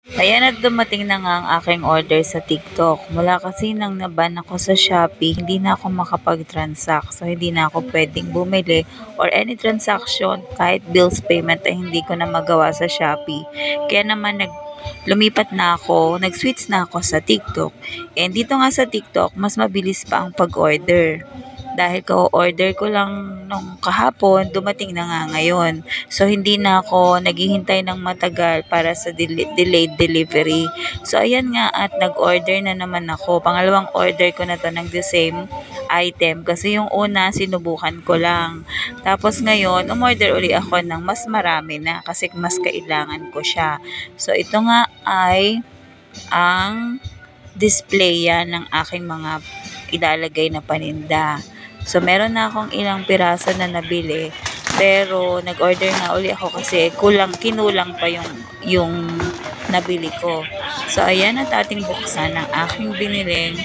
Ayan at dumating na nga ang aking order sa TikTok. Mula kasi nang naban ako sa Shopee, hindi na ako makapag-transact. So, hindi na ako pwedeng bumili or any transaction, kahit bills payment ay hindi ko na magawa sa Shopee. Kaya naman lumipat na ako, nag-switch na ako sa TikTok. And dito nga sa TikTok, mas mabilis pa ang pag-order. Dahil ko-order ko lang nung kahapon, dumating na nga ngayon. So, hindi na ako naghihintay ng matagal para sa delayed delivery. So, ayan nga at nag-order na naman ako. Pangalawang order ko na to ng the same item. Kasi yung una, sinubukan ko lang. Tapos ngayon, umorder uli ako ng mas marami na kasi mas kailangan ko siya. So, ito nga ay ang display yan ng aking mga ilalagay na paninda. So, meron na akong ilang piraso na nabili. Pero, nag-order na uli ako kasi kinulang pa yung nabili ko. So, ayan at ating buksan ang aking biniling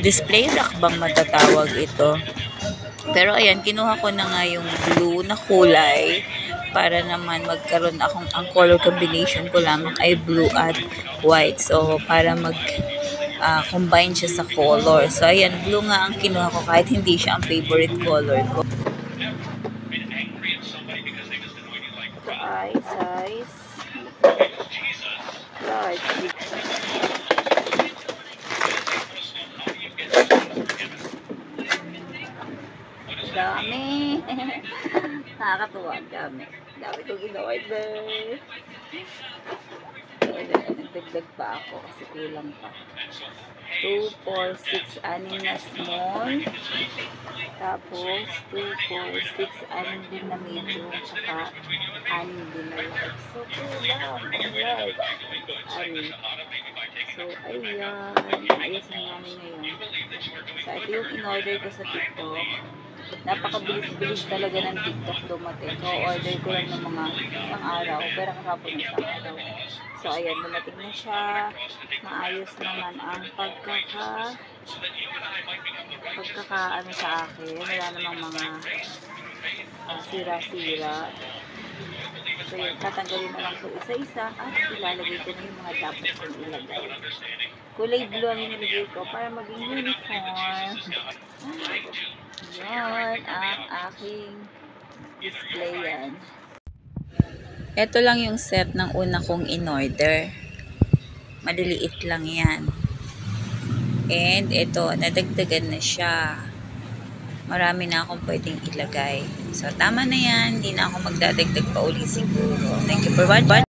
display rack bang matatawag ito. Pero, ayan, kinuha ko na nga yung blue na kulay para naman magkaroon ang color combination ko lamang ay blue at white. So, para combine siya sa color. So, ayan, blue nga ang kinuha ko kahit hindi siya ang favorite color ko. Ito ay size large. Dami. Nakakatuwa. Dami kong in-order. Nagdagdag pa ako kasi kulang pa. 2, 4, 6, 6 na small. Tapos 2, 4, 6, 6 din na medium. Saka 6 din na large. So, kulang. Alright. 6. So, ayan. Ayos na namin ngayon. So, ito yung in-order ko sa TikTok. Napakabilis-bilis talaga ng TikTok dumating. So, order ko lang ng mga isang araw. Pero kahapon isang araw. So, ayan, dumating na siya. Maayos naman ang pagkakaano sa akin. Wala namang mga sira-sira. So, yun, tatanggalin na lang ito isa-isa at ilalagay ko na yung mga dapat kong ilagay. Kulay blue ang inilagay ko para maging uniform. Yan ang aking display yan. Ito lang yung set ng una kong in-order. Madiliit lang yan. And ito, nadagdagan na siya. Marami na akong pwedeng ilagay. So, tama na yan. Hindi na ako magdadagdag pa uli siguro. Thank you for watching.